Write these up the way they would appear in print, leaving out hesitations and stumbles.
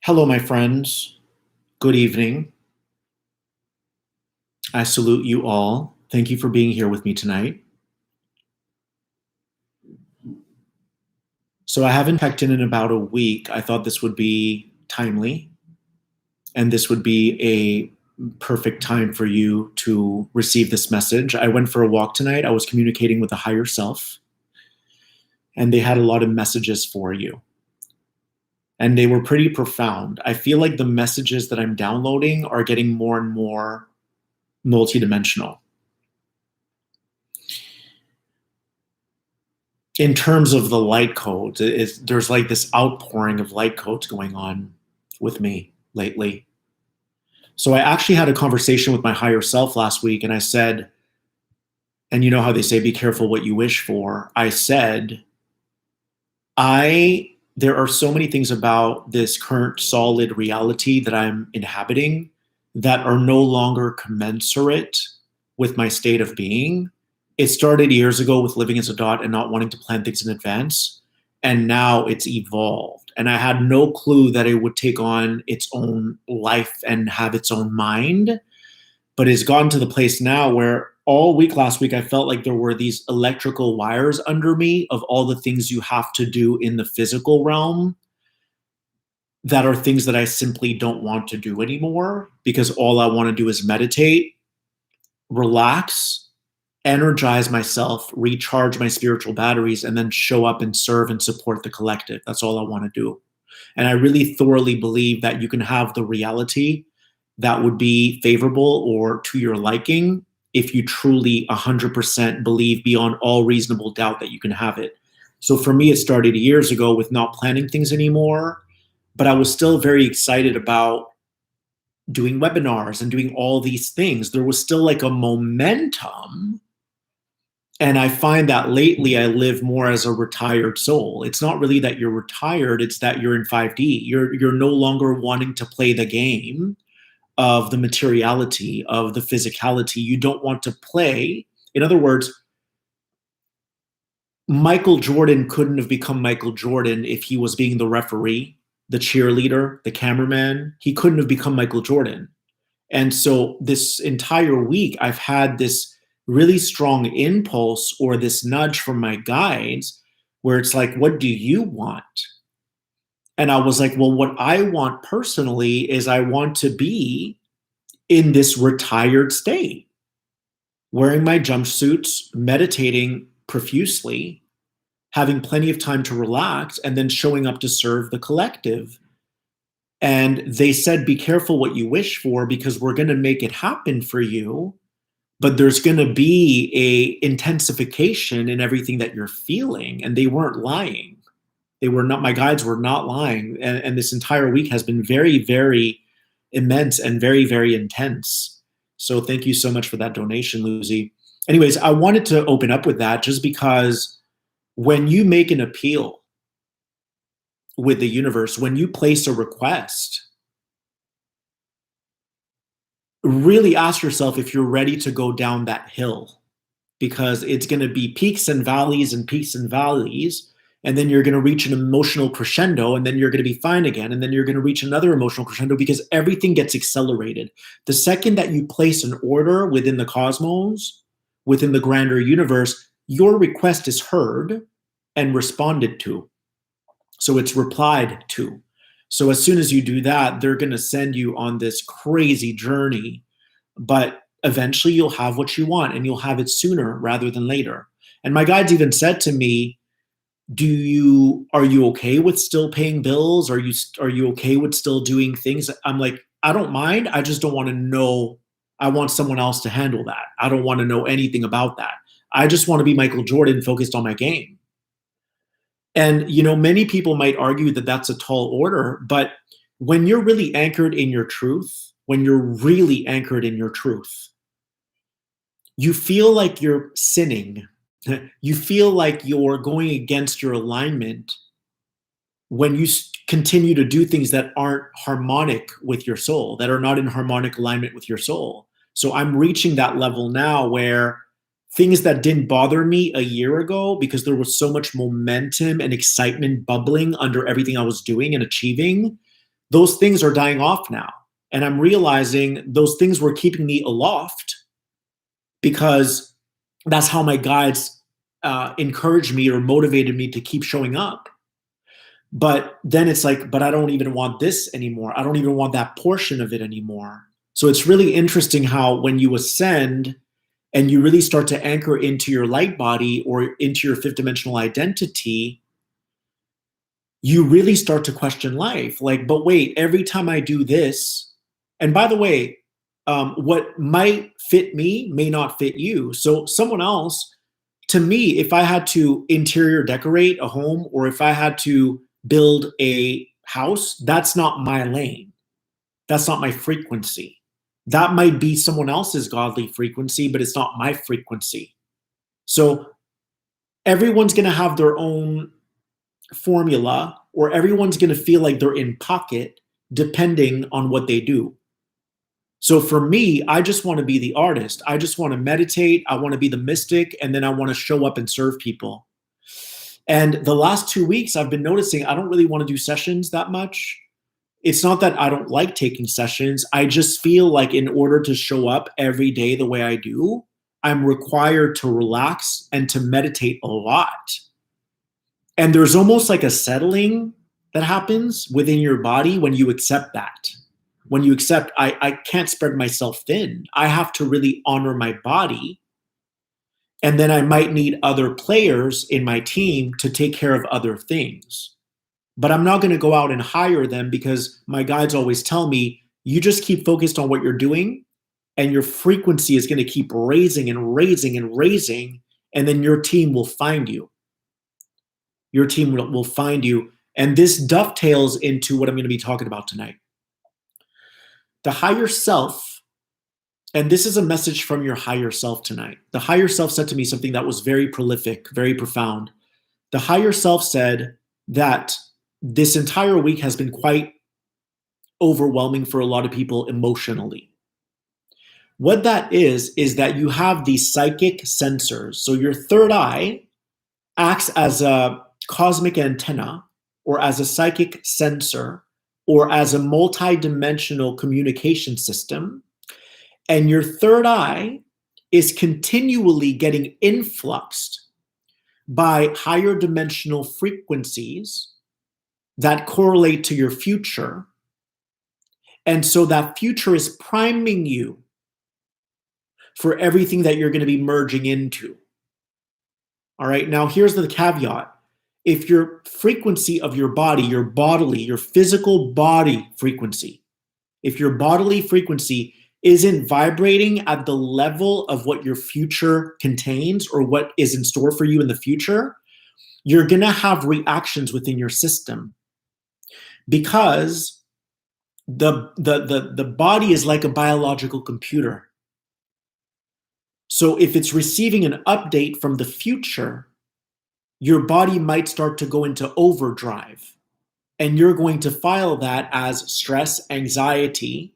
Hello, my friends. Good evening. I salute you all. Thank you for being here with me tonight. So, I haven't checked in about a week. I thought this would be timely and this would be a perfect time for you to receive this message. I went for a walk tonight. I was communicating with a higher self, and they had a lot of messages for you. And they were pretty profound. I feel like the messages that I'm downloading are getting more and more multidimensional. In terms of the light codes, there's like this outpouring of light codes going on with me lately. So I actually had a conversation with my higher self last week, and I said, and you know how they say, be careful what you wish for. I said, there are so many things about this current solid reality that I'm inhabiting that are no longer commensurate with my state of being. It started years ago with living as a dot and not wanting to plan things in advance. And now it's evolved. And I had no clue that it would take on its own life and have its own mind. But it's gotten to the place now where all week last week, I felt like there were these electrical wires under me of all the things you have to do in the physical realm that are things that I simply don't want to do anymore because all I want to do is meditate, relax, energize myself, recharge my spiritual batteries, and then show up and serve and support the collective. That's all I want to do. And I really thoroughly believe that you can have the reality that would be favorable or to your liking if you truly 100% believe beyond all reasonable doubt that you can have it. So for me, it started years ago with not planning things anymore, but I was still very excited about doing webinars and doing all these things. There was still like a momentum. And I find that lately I live more as a retired soul. It's not really that you're retired, it's that you're in 5D. You're no longer wanting to play the game of the materiality, of the physicality. You don't want to play. In other words, Michael Jordan couldn't have become Michael Jordan if he was being the referee, the cheerleader, the cameraman. He couldn't have become Michael Jordan. And so this entire week, I've had this really strong impulse or this nudge from my guides where it's like, what do you want? And I was like, well, what I want personally is I want to be in this retired state, wearing my jumpsuits, meditating profusely, having plenty of time to relax, and then showing up to serve the collective. And they said, be careful what you wish for because we're going to make it happen for you. But there's going to be a intensification in everything that you're feeling. And they weren't lying. They were not, my guides were not lying. And this entire week has been very, very immense and very, very intense. So thank you so much for that donation, Lucy. Anyways, I wanted to open up with that just because when you make an appeal with the universe, when you place a request, really ask yourself if you're ready to go down that hill, because it's going to be peaks and valleys and peaks and valleys. And then you're going to reach an emotional crescendo, and then you're going to be fine again. And then you're going to reach another emotional crescendo because everything gets accelerated. The second that you place an order within the cosmos, within the grander universe, your request is heard and responded to. So it's replied to. So as soon as you do that, they're going to send you on this crazy journey, but eventually you'll have what you want, and you'll have it sooner rather than later. And my guides even said to me, are you okay with still paying bills? Are you okay with still doing things? I'm like, I don't mind. I just don't want to know. I want someone else to handle that. I don't want to know anything about that. I just want to be Michael Jordan focused on my game. And, many people might argue that that's a tall order, but when you're really anchored in your truth, you feel like you're sinning. You feel like you're going against your alignment when you continue to do things that aren't harmonic with your soul, that are not in harmonic alignment with your soul. So I'm reaching that level now where things that didn't bother me a year ago because there was so much momentum and excitement bubbling under everything I was doing and achieving, those things are dying off now. And I'm realizing those things were keeping me aloft because that's how my guides encouraged me or motivated me to keep showing up. But then it's like, but I don't even want this anymore. I don't even want that portion of it anymore. So it's really interesting how when you ascend and you really start to anchor into your light body or into your fifth dimensional identity, you really start to question life. Like, but wait, every time I do this, and by the way, what might fit me may not fit you. So someone else, to me, if I had to interior decorate a home or if I had to build a house, that's not my lane. That's not my frequency. That might be someone else's godly frequency, but it's not my frequency. So everyone's going to have their own formula, or everyone's going to feel like they're in pocket depending on what they do. So for me, I just want to be the artist. I just want to meditate. I want to be the mystic. And then I want to show up and serve people. And the last 2 weeks, I've been noticing I don't really want to do sessions that much. It's not that I don't like taking sessions. I just feel like in order to show up every day the way I do, I'm required to relax and to meditate a lot. And there's almost like a settling that happens within your body when you accept that. When you accept, I can't spread myself thin. I have to really honor my body. And then I might need other players in my team to take care of other things. But I'm not going to go out and hire them because my guides always tell me, you just keep focused on what you're doing and your frequency is going to keep raising and raising and raising, and then your team will find you. Your team will find you. And this dovetails into what I'm going to be talking about tonight. The higher self, and this is a message from your higher self tonight. The higher self said to me something that was very prolific, very profound. The higher self said that this entire week has been quite overwhelming for a lot of people emotionally. What that is that you have these psychic sensors. So your third eye acts as a cosmic antenna or as a psychic sensor or as a multi-dimensional communication system. And your third eye is continually getting influxed by higher dimensional frequencies that correlate to your future. And so that future is priming you for everything that you're going to be merging into. All right, now here's the caveat. If your frequency of your body, your bodily, your physical body frequency, if your bodily frequency isn't vibrating at the level of what your future contains or what is in store for you in the future, you're going to have reactions within your system. Because the body is like a biological computer. So if it's receiving an update from the future, your body might start to go into overdrive. And you're going to file that as stress, anxiety,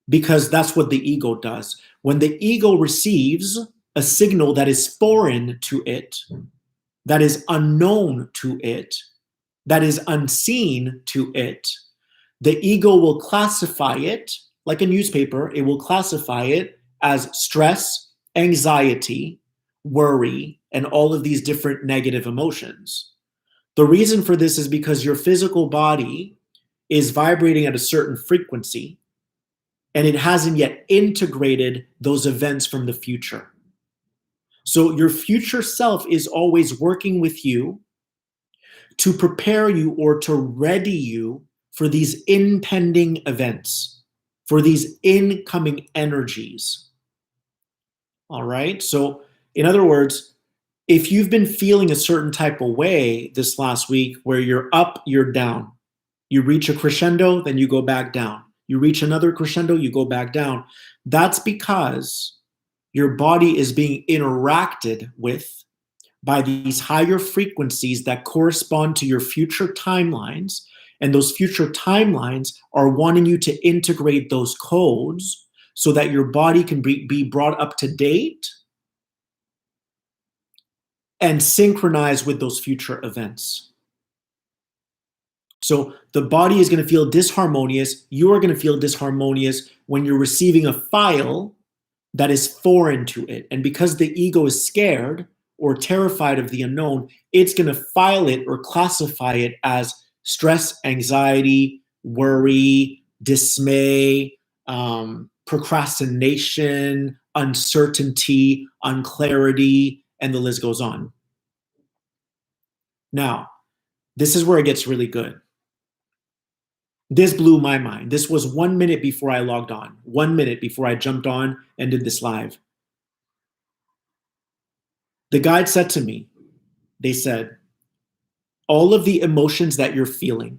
because that's what the ego does. When the ego receives a signal that is foreign to it, that is unknown to it, that is unseen to it, the ego will classify it like a newspaper. It will classify it as stress, anxiety, worry, and all of these different negative emotions. The reason for this is because your physical body is vibrating at a certain frequency, and it hasn't yet integrated those events from the future. So your future self is always working with you to prepare you or to ready you for these impending events, for these incoming energies. All right. So, in other words, if you've been feeling a certain type of way this last week where you're up, you're down, you reach a crescendo, then you go back down. You reach another crescendo, you go back down. That's because your body is being interacted with by these higher frequencies that correspond to your future timelines. And those future timelines are wanting you to integrate those codes so that your body can be brought up to date and synchronize with those future events. So the body is going to feel disharmonious. You are going to feel disharmonious when you're receiving a file that is foreign to it. And because the ego is scared or terrified of the unknown, it's going to file it or classify it as stress, anxiety, worry, dismay, procrastination, uncertainty, unclarity, and the list goes on. Now, this is where it gets really good. This blew my mind. This was 1 minute before I logged on, 1 minute before I jumped on and did this live. The guide said to me, they said, all of the emotions that you're feeling,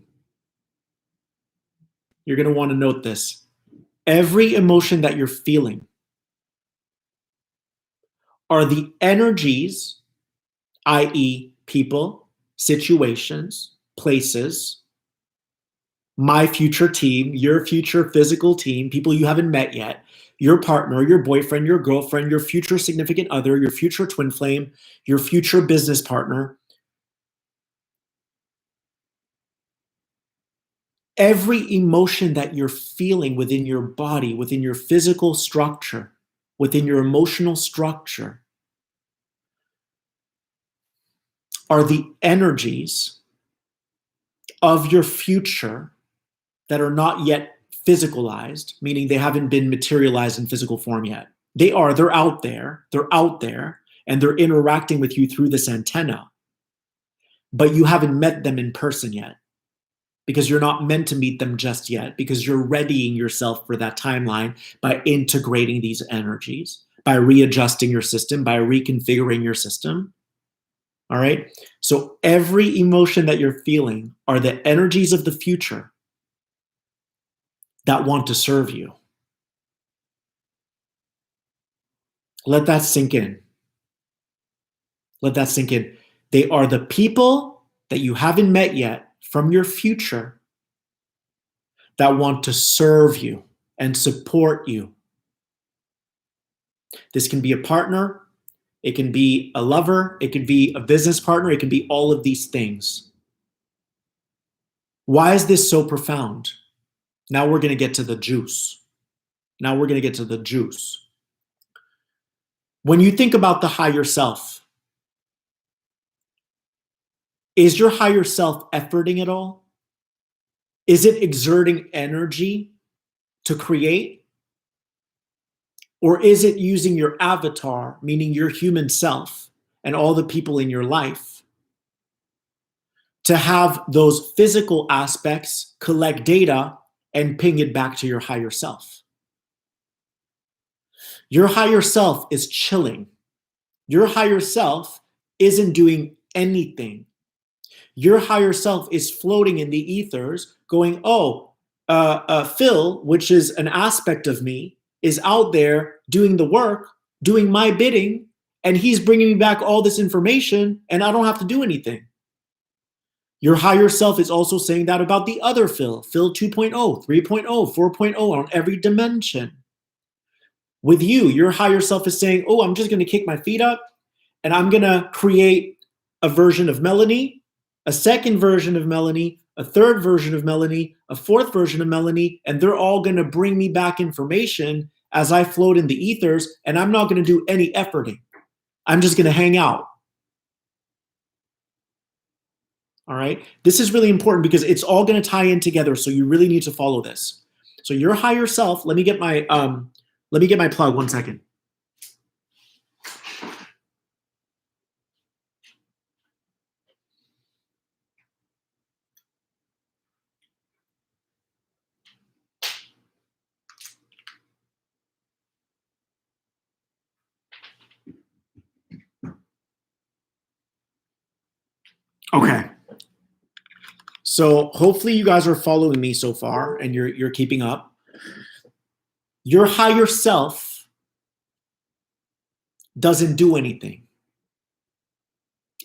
you're going to want to note this. Every emotion that you're feeling are the energies, i.e., people, situations, places, my future team, your future physical team, people you haven't met yet, your partner, your boyfriend, your girlfriend, your future significant other, your future twin flame, your future business partner. Every emotion that you're feeling within your body, within your physical structure, within your emotional structure, are the energies of your future that are not yet physicalized, meaning they haven't been materialized in physical form yet. They're out there, and they're interacting with you through this antenna, but you haven't met them in person yet because you're not meant to meet them just yet, because you're readying yourself for that timeline by integrating these energies, by readjusting your system, by reconfiguring your system. All right? So every emotion that you're feeling are the energies of the future that want to serve you. Let that sink in. Let that sink in. They are the people that you haven't met yet from your future that want to serve you and support you. This can be a partner, it can be a lover, it can be a business partner, it can be all of these things. Why is this so profound? Now we're going to get to the juice. When you think about the higher self, is your higher self efforting at all? Is it exerting energy to create? Or is it using your avatar, meaning your human self and all the people in your life, to have those physical aspects collect data and ping it back to your higher self? Your higher self is chilling. Your higher self isn't doing anything. Your higher self is floating in the ethers going, Phil, which is an aspect of me, is out there doing the work, doing my bidding, and he's bringing me back all this information, and I don't have to do anything. Your higher self is also saying that about the other Phil 2.0, 3.0, 4.0 on every dimension. With you, your higher self is saying, I'm just going to kick my feet up, and I'm going to create a version of Melanie, a second version of Melanie, a third version of Melanie, a fourth version of Melanie, and they're all going to bring me back information as I float in the ethers, and I'm not going to do any efforting. I'm just going to hang out. All right? This is really important because it's all going to tie in together, so you really need to follow this. So your higher self, let me get my plug 1 second. Okay. So hopefully you guys are following me so far and you're keeping up. Your higher self doesn't do anything.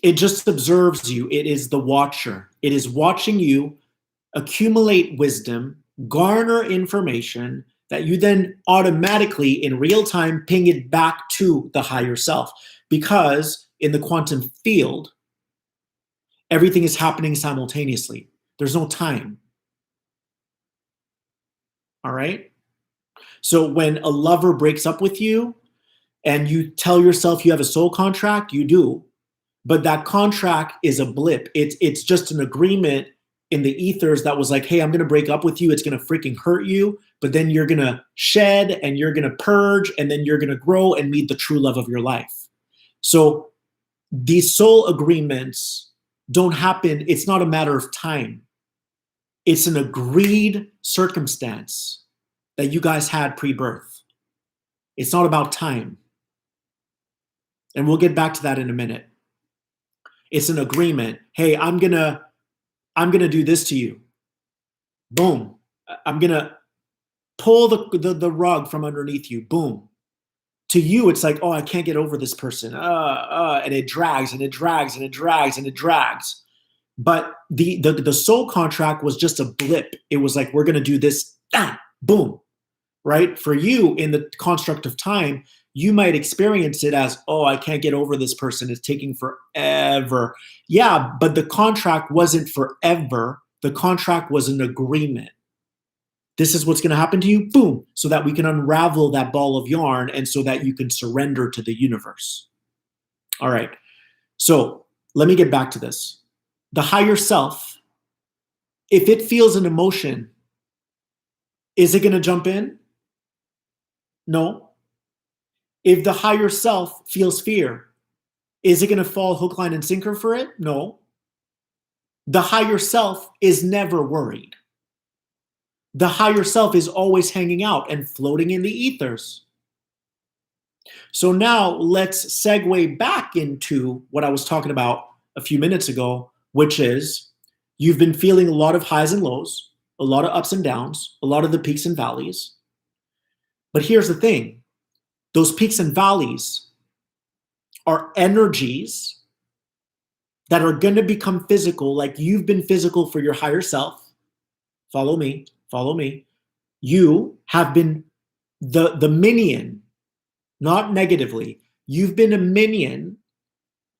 It just observes you. It is the watcher. It is watching you accumulate wisdom, garner information that you then automatically in real time ping it back to the higher self. Because in the quantum field, everything is happening simultaneously. There's no time. All right? So when a lover breaks up with you and you tell yourself you have a soul contract, you do. But that contract is a blip. It's just an agreement in the ethers that was like, hey, I'm going to break up with you. It's going to freaking hurt you. But then you're going to shed and you're going to purge and then you're going to grow and meet the true love of your life. So these soul agreements don't happen. It's not a matter of time. It's an agreed circumstance that you guys had pre-birth. It's not about time. And we'll get back to that in a minute. It's an agreement. Hey, I'm gonna do this to you. Boom. I'm gonna pull the rug from underneath you. Boom. To you, it's like, oh, I can't get over this person. And it drags and it drags and it drags and it drags. But the soul contract was just a blip. It was like, we're gonna do this, boom. Right? For you, in the construct of time, you might experience it as, oh, I can't get over this person. It's taking forever. Yeah, but the contract wasn't forever. The contract was an agreement. This is what's going to happen to you, boom, so that we can unravel that ball of yarn and so that you can surrender to the universe. All right. So let me get back to this. The higher self, if it feels an emotion, is it going to jump in? No. If the higher self feels fear, is it going to fall hook, line, and sinker for it? No. The higher self is never worried. The higher self is always hanging out and floating in the ethers. So now let's segue back into what I was talking about a few minutes ago, which is you've been feeling a lot of highs and lows, a lot of ups and downs, a lot of the peaks and valleys. But here's the thing. Those peaks and valleys are energies that are going to become physical, like you've been physical for your higher self. Follow me, follow me. You have been the minion, not negatively. You've been a minion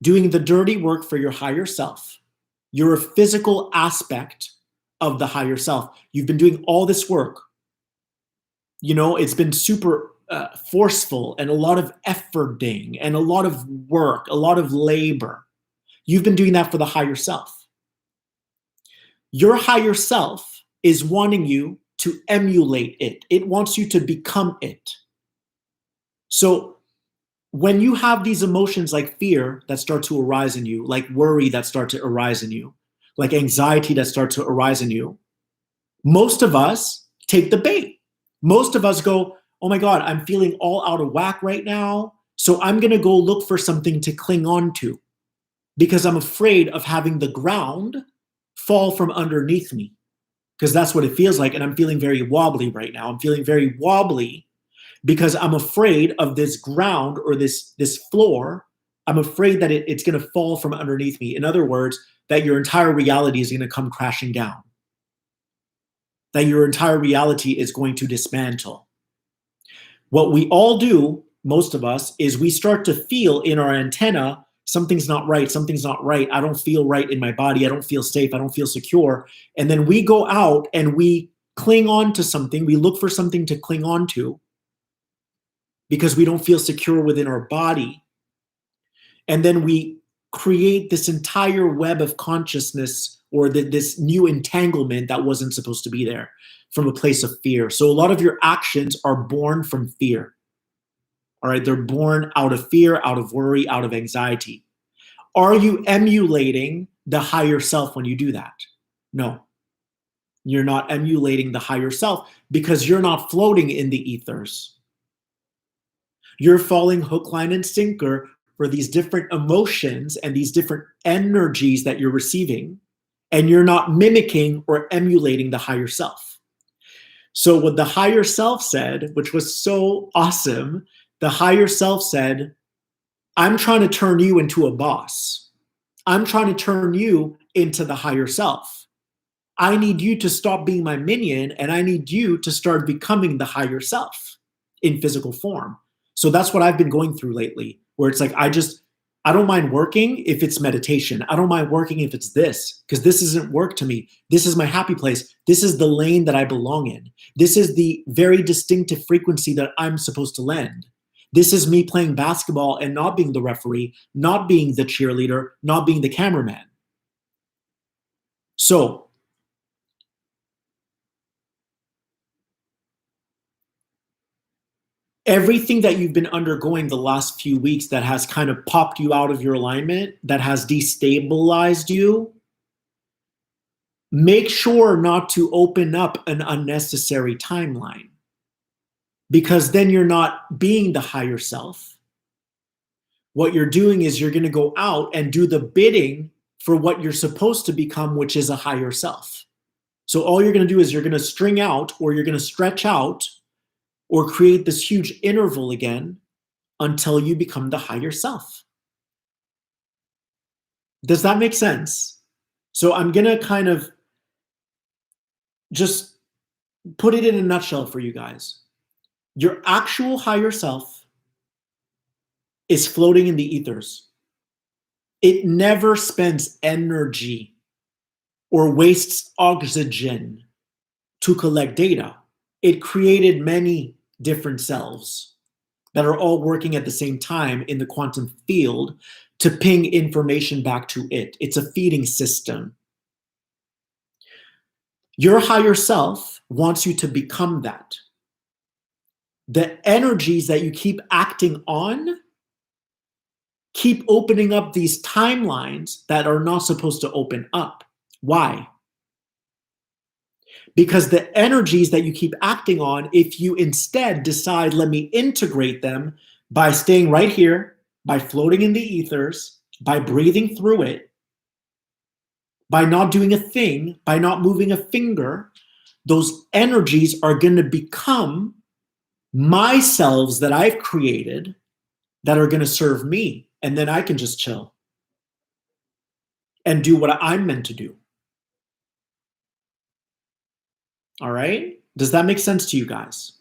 doing the dirty work for your higher self. You're a physical aspect of the higher self. You've been doing all this work. You know, it's been super forceful and a lot of efforting and a lot of work, a lot of labor. You've been doing that for the higher self. Your higher self is wanting you to emulate it. It wants you to become it. So when you have these emotions like fear that start to arise in you, like worry that start to arise in you, like anxiety that start to arise in you, most of us take the bait. Most of us go, oh my God, I'm feeling all out of whack right now. So I'm going to go look for something to cling on to because I'm afraid of having the ground fall from underneath me because that's what it feels like. And I'm feeling very wobbly right now. I'm feeling very wobbly because I'm afraid of this ground or this floor. I'm afraid that it's going to fall from underneath me. In other words, that your entire reality is going to come crashing down. That your entire reality is going to dismantle. What we all do, most of us, is we start to feel in our antenna, something's not right, something's not right. I don't feel right in my body. I don't feel safe. I don't feel secure. And then we go out and we cling on to something. We look for something to cling on to because we don't feel secure within our body. And then we create this entire web of consciousness or this new entanglement that wasn't supposed to be there from a place of fear. So a lot of your actions are born from fear. All right, they're born out of fear, out of worry, out of anxiety. Are you emulating the higher self when you do that? No. You're not emulating the higher self because you're not floating in the ethers. You're falling hook, line, and sinker for these different emotions and these different energies that you're receiving, and you're not mimicking or emulating the higher self. So what the higher self said, which was so awesome, the higher self said, I'm trying to turn you into a boss. I'm trying to turn you into the higher self. I need you to stop being my minion and I need you to start becoming the higher self in physical form. So that's what I've been going through lately, where it's like, I don't mind working if it's meditation. I don't mind working if it's this, because this isn't work to me. This is my happy place. This is the lane that I belong in. This is the very distinctive frequency that I'm supposed to lend. This is me playing basketball and not being the referee, not being the cheerleader, not being the cameraman. So, everything that you've been undergoing the last few weeks that has kind of popped you out of your alignment, that has destabilized you, make sure not to open up an unnecessary timeline, because then you're not being the higher self. What you're doing is you're going to go out and do the bidding for what you're supposed to become, which is a higher self. So all you're going to do is you're going to string out, or you're going to stretch out, or create this huge interval again until you become the higher self. Does that make sense? So I'm going to kind of just put it in a nutshell for you guys. Your actual higher self is floating in the ethers. It never spends energy or wastes oxygen to collect data. It created many different selves that are all working at the same time in the quantum field to ping information back to it. It's a feeding system. Your higher self wants you to become that. The energies that you keep acting on keep opening up these timelines that are not supposed to open up. Why? Because the energies that you keep acting on, if you instead decide, let me integrate them by staying right here, by floating in the ethers, by breathing through it, by not doing a thing, by not moving a finger, those energies are going to become my selves that I've created that are going to serve me. And then I can just chill and do what I'm meant to do. All right? Does that make sense to you guys?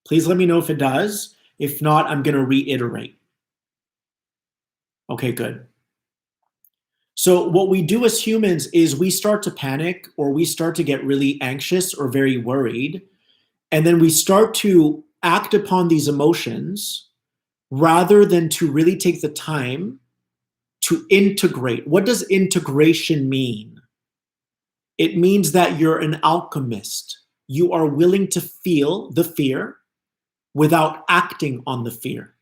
Please let me know if it does. If not, I'm going to reiterate. Okay, good. So what we do as humans is we start to panic, or we start to get really anxious or very worried. And then we start to act upon these emotions rather than to really take the time to integrate. What does integration mean? It means that you're an alchemist. You are willing to feel the fear without acting on the fear.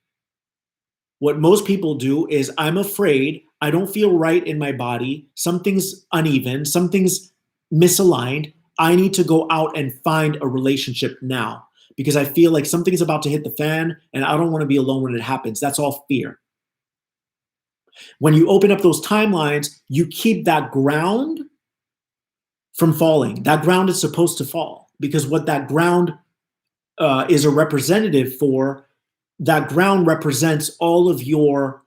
What most people do is, I'm afraid, I don't feel right in my body, something's uneven, something's misaligned, I need to go out and find a relationship now because I feel like something's about to hit the fan and I don't want to be alone when it happens. That's all fear. When you open up those timelines, you keep that ground from falling. That ground is supposed to fall, because what that ground is a representative for, that ground represents all of your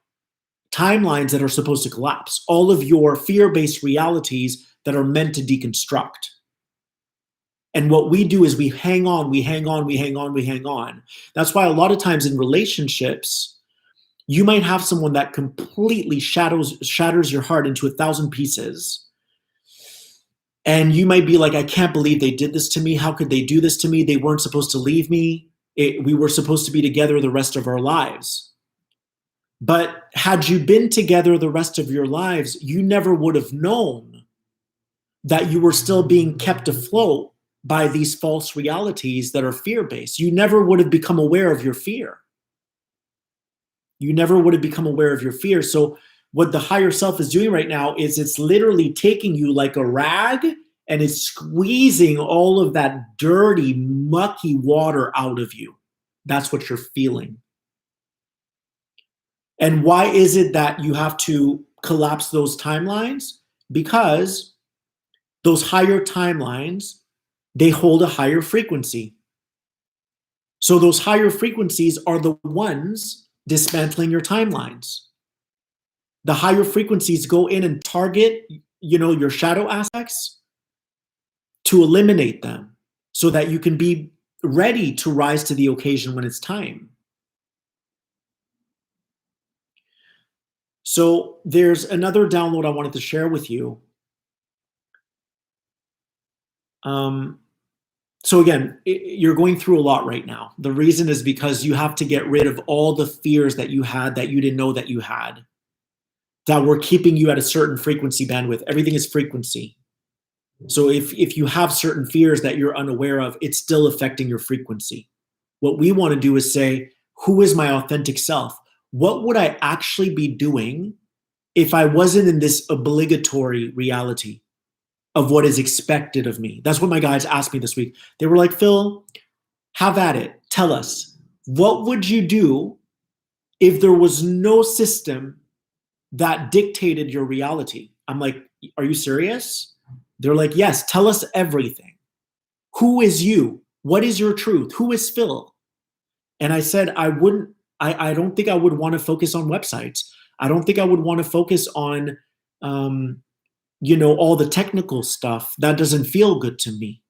timelines that are supposed to collapse, all of your fear-based realities that are meant to deconstruct. And what we do is we hang on, we hang on, we hang on, we hang on. That's why a lot of times in relationships, you might have someone that completely shatters your heart into 1,000 pieces. And you might be like, I can't believe they did this to me. How could they do this to me? They weren't supposed to leave me. We were supposed to be together the rest of our lives. But had you been together the rest of your lives, you never would have known that you were still being kept afloat by these false realities that are fear-based. You never would have become aware of your fear. You never would have become aware of your fear. So what the higher self is doing right now is it's literally taking you like a rag and it's squeezing all of that dirty, mucky water out of you. That's what you're feeling. And why is it that you have to collapse those timelines? Because those higher timelines, they hold a higher frequency. So those higher frequencies are the ones dismantling your timelines. The higher frequencies go in and target, your shadow aspects to eliminate them so that you can be ready to rise to the occasion when it's time. So there's another download I wanted to share with you. So again, you're going through a lot right now. The reason is because you have to get rid of all the fears that you had that you didn't know that you had, that were keeping you at a certain frequency bandwidth. Everything is frequency. So if you have certain fears that you're unaware of, it's still affecting your frequency. What we want to do is say, who is my authentic self? What would I actually be doing if I wasn't in this obligatory reality of what is expected of me? That's what my guys asked me this week. They were like, Phil, have at it. Tell us, what would you do if there was no system that dictated your reality? I'm like, are you serious? They're like, yes, tell us everything. Who is you? What is your truth? Who is Phil? And I said, I don't think I would want to focus on websites. I don't think I would want to focus on, all the technical stuff. That doesn't feel good to me.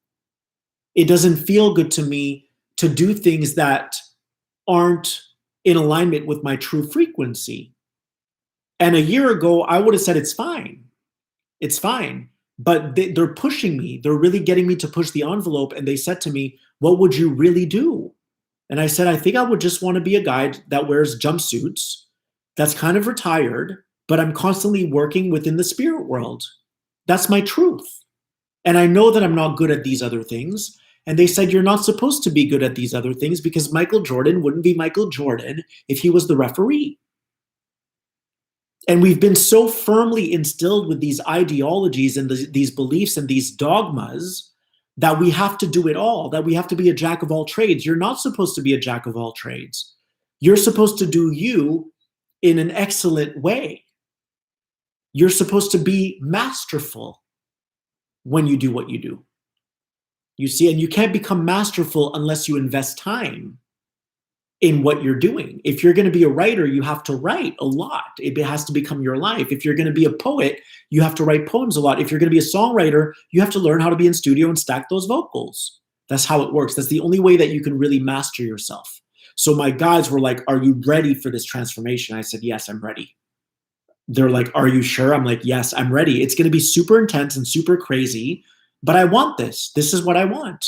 It doesn't feel good to me to do things that aren't in alignment with my true frequency. And a year ago, I would have said, it's fine. It's fine. But they're pushing me. They're really getting me to push the envelope. And they said to me, what would you really do? And I said, I think I would just want to be a guy that wears jumpsuits, that's kind of retired, but I'm constantly working within the spirit world. That's my truth. And I know that I'm not good at these other things. And they said, you're not supposed to be good at these other things because Michael Jordan wouldn't be Michael Jordan if he was the referee. And we've been so firmly instilled with these ideologies and these beliefs and these dogmas that we have to do it all, that we have to be a jack of all trades. You're not supposed to be a jack of all trades. You're supposed to do you in an excellent way. You're supposed to be masterful when you do what you do. You see, and you can't become masterful unless you invest time in what you're doing. If you're going to be a writer, you have to write a lot. It has to become your life. If you're going to be a poet, you have to write poems a lot. If you're going to be a songwriter, you have to learn how to be in studio and stack those vocals. That's how it works. That's the only way that you can really master yourself. So my guys were like, are you ready for this transformation? I said, yes, I'm ready. They're like, are you sure? I'm like, yes, I'm ready. It's going to be super intense and super crazy, but I want this. This is what I want.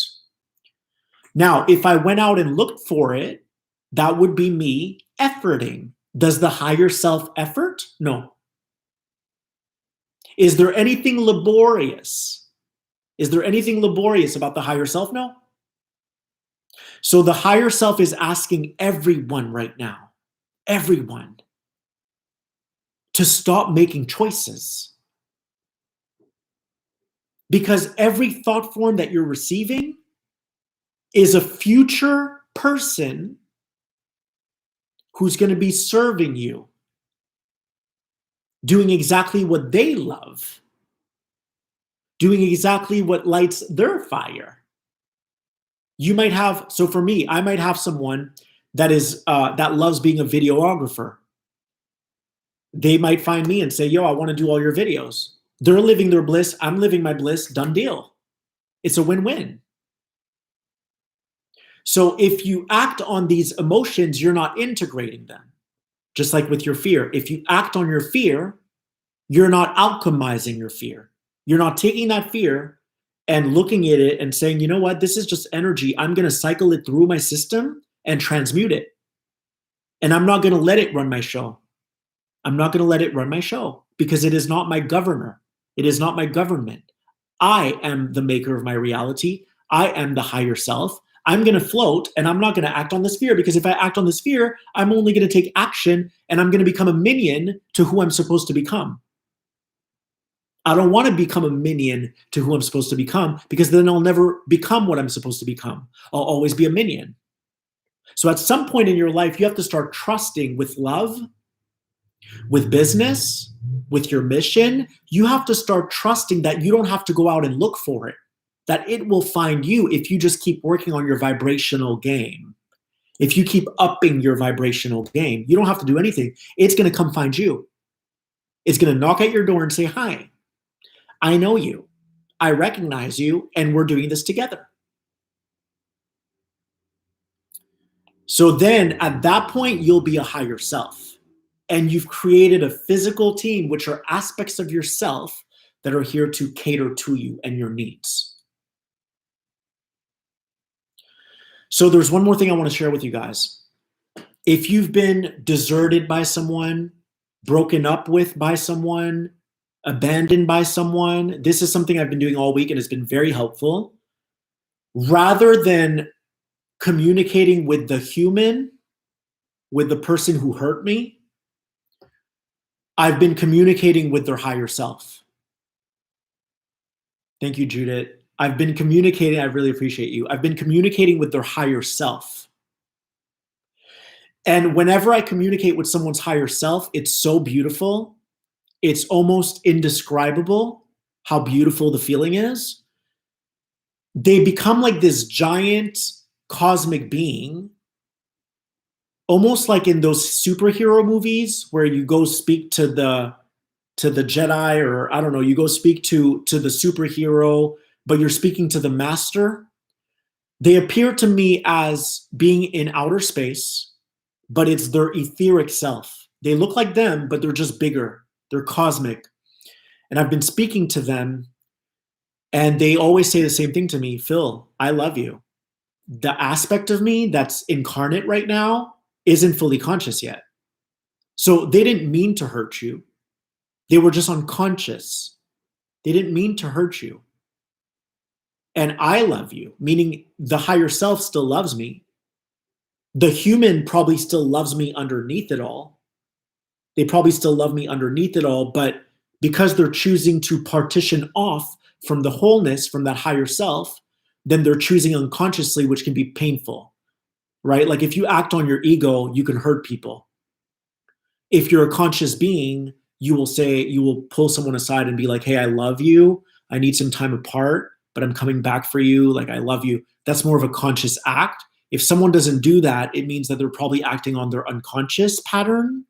Now, if I went out and looked for it, that would be me efforting. Does the higher self effort? No. Is there anything laborious? Is there anything laborious about the higher self? No. So the higher self is asking everyone right now, everyone, to stop making choices. Because every thought form that you're receiving is a future person who's going to be serving you, doing exactly what they love, doing exactly what lights their fire. You might have, so for me, I might have someone that is that loves being a videographer. They might find me and say, yo, I want to do all your videos. They're living their bliss. I'm living my bliss. Done deal. It's a win-win. So if you act on these emotions, you're not integrating them. Just like with your fear. If you act on your fear, you're not alchemizing your fear. You're not taking that fear and looking at it and saying, you know what, this is just energy. I'm going to cycle it through my system and transmute it. And I'm not going to let it run my show. I'm not going to let it run my show because it is not my governor. It is not my government. I am the maker of my reality. I am the higher self. I'm going to float and I'm not going to act on this fear because if I act on this fear, I'm only going to take action and I'm going to become a minion to who I'm supposed to become. I don't want to become a minion to who I'm supposed to become because then I'll never become what I'm supposed to become. I'll always be a minion. So at some point in your life, you have to start trusting with love, with business, with your mission. You have to start trusting that you don't have to go out and look for it, that it will find you if you just keep working on your vibrational game. If you keep upping your vibrational game, you don't have to do anything. It's going to come find you. It's going to knock at your door and say, hi, I know you. I recognize you, and we're doing this together. So then at that point, you'll be a higher self. And you've created a physical team, which are aspects of yourself that are here to cater to you and your needs. So there's one more thing I want to share with you guys. If you've been deserted by someone, broken up with by someone, abandoned by someone, this is something I've been doing all week and it's been very helpful. Rather than communicating with the human, with the person who hurt me, I've been communicating with their higher self. Thank you, Judith. I've been communicating, I really appreciate you. I've been communicating with their higher self. And whenever I communicate with someone's higher self, it's so beautiful. It's almost indescribable how beautiful the feeling is. They become like this giant cosmic being, almost like in those superhero movies where you go speak to the Jedi, or I don't know, you go speak to the superhero, but you're speaking to the master. They appear to me as being in outer space, but it's their etheric self. They look like them, but they're just bigger. They're cosmic. And I've been speaking to them, and they always say the same thing to me: Phil, I love you. The aspect of me that's incarnate right now isn't fully conscious yet. So they didn't mean to hurt you. They were just unconscious. They didn't mean to hurt you. And I love you, meaning the higher self still loves me. The human probably still loves me underneath it all. They probably still love me underneath it all, but because they're choosing to partition off from the wholeness, from that higher self, then they're choosing unconsciously, which can be painful, right? Like if you act on your ego, you can hurt people. If you're a conscious being, you will pull someone aside and be like, hey, I love you. I need some time apart, but I'm coming back for you. Like, I love you. That's more of a conscious act. If someone doesn't do that, it means that they're probably acting on their unconscious pattern.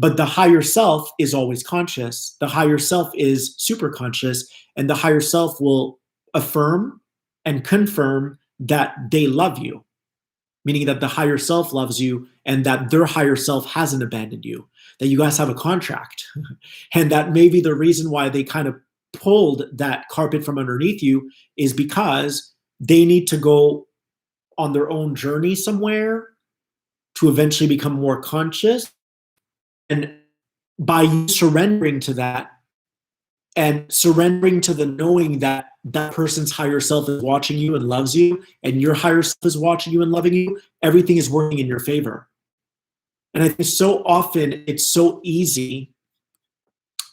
But the higher self is always conscious. The higher self is super conscious, and the higher self will affirm and confirm that they love you, meaning that the higher self loves you and that their higher self hasn't abandoned you, that you guys have a contract. And that maybe the reason why they kind of pulled that carpet from underneath you is because they need to go on their own journey somewhere to eventually become more conscious. And by you surrendering to that and surrendering to the knowing that that person's higher self is watching you and loves you, and your higher self is watching you and loving you, everything is working in your favor. And I think so often it's so easy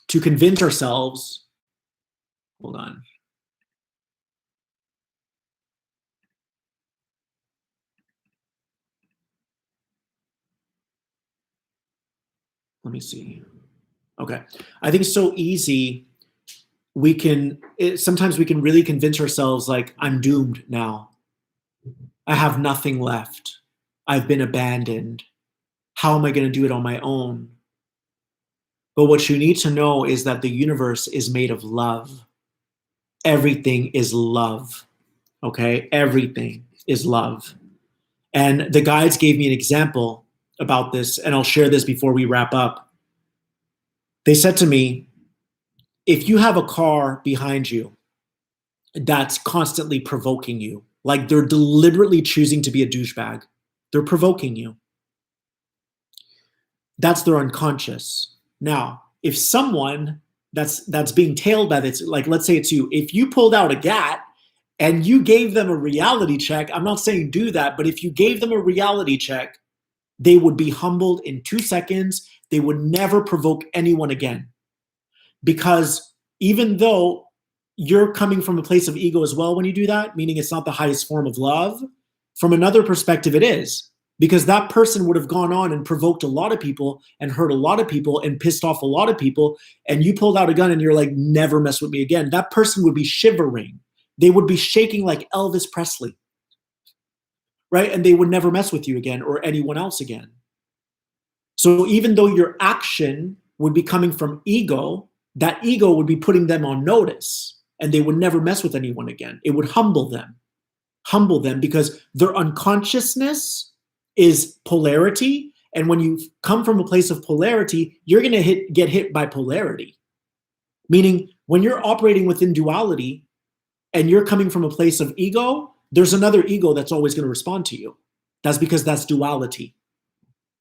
to convince ourselves, hold on. Let me see. Okay. I think it's so easy. Sometimes we can really convince ourselves like, I'm doomed now. I have nothing left. I've been abandoned. How am I going to do it on my own? But what you need to know is that the universe is made of love. Everything is love. Okay? Everything is love. And the guides gave me an example about this, and I'll share this before we wrap up. They said to me, if you have a car behind you that's constantly provoking you, like they're deliberately choosing to be a douchebag, they're provoking you. That's their unconscious. Now, if someone that's being tailed by this, like let's say it's you, if you pulled out a gat and you gave them a reality check, I'm not saying do that, but if you gave them a reality check, they would be humbled in 2 seconds. They would never provoke anyone again. Because even though you're coming from a place of ego as well when you do that, meaning it's not the highest form of love, from another perspective it is. Because that person would have gone on and provoked a lot of people and hurt a lot of people and pissed off a lot of people, and you pulled out a gun and you're like, never mess with me again. That person would be shivering. They would be shaking like Elvis Presley. Right? And they would never mess with you again or anyone else again. So even though your action would be coming from ego, that ego would be putting them on notice. and they would never mess with anyone again. It would humble them because their unconsciousness is polarity. And when you come from a place of polarity, you're going to get hit by polarity. Meaning, when you're operating within duality and you're coming from a place of ego, there's another ego that's always going to respond to you. That's because that's duality.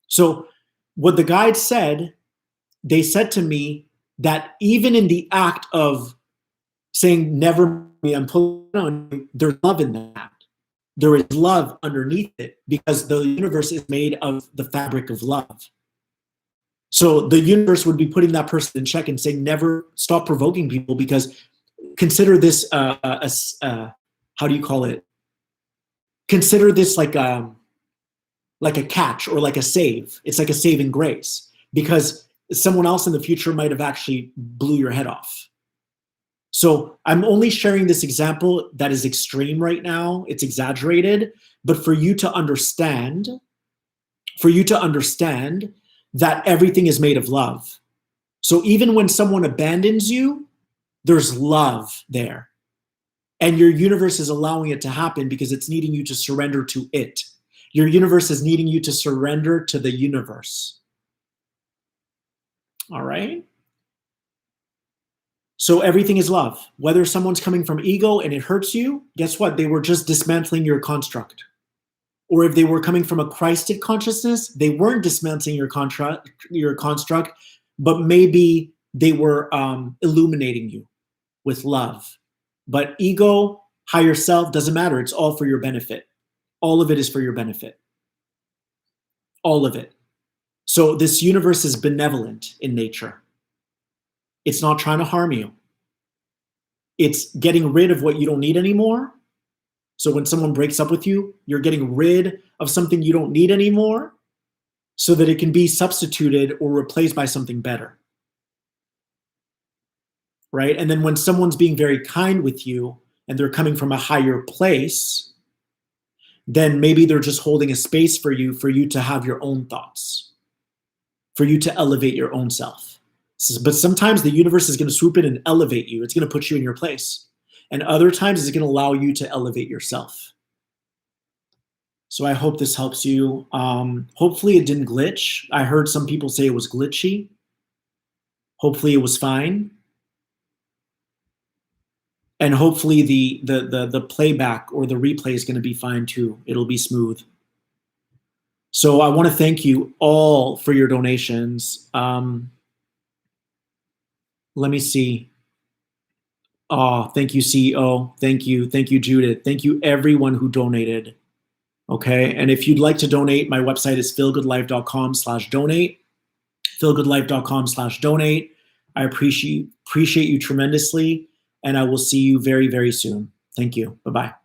So what the guides said, they said to me that even in the act of saying, never me, I'm pulling on you, there's love in that. There is love underneath it because the universe is made of the fabric of love. So the universe would be putting that person in check and saying, never stop provoking people, because consider this, how do you call it? Consider this like a catch or like a save. It's like a saving grace, because someone else in the future might have actually blew your head off. So I'm only sharing this example that is extreme right now. It's exaggerated, but for you to understand that everything is made of love. So even when someone abandons you, there's love there. And your universe is allowing it to happen because it's needing you to surrender to it. Your universe is needing you to surrender to the universe. All right? So everything is love. Whether someone's coming from ego and it hurts you, guess what? They were just dismantling your construct. Or if they were coming from a Christed consciousness, they weren't dismantling your construct, but maybe they were illuminating you with love. But ego, higher self, doesn't matter. It's all for your benefit. All of it is for your benefit. All of it. So this universe is benevolent in nature. It's not trying to harm you. It's getting rid of what you don't need anymore. So when someone breaks up with you, you're getting rid of something you don't need anymore so that it can be substituted or replaced by something better. Right? And then when someone's being very kind with you and they're coming from a higher place, then maybe they're just holding a space for you to have your own thoughts, for you to elevate your own self. But sometimes the universe is going to swoop in and elevate you. It's going to put you in your place. And other times it's going to allow you to elevate yourself. So I hope this helps you. Hopefully it didn't glitch. I heard some people say it was glitchy. Hopefully it was fine. And hopefully the playback or the replay is going to be fine too. It'll be smooth. So I want to thank you all for your donations. Let me see. Oh, thank you, CEO. Thank you. Thank you, Judith. Thank you, everyone who donated. Okay. And if you'd like to donate, my website is feelgoodlife.com/donate. feelgoodlife.com/donate. I appreciate you tremendously. And I will see you very, very soon. Thank you. Bye-bye.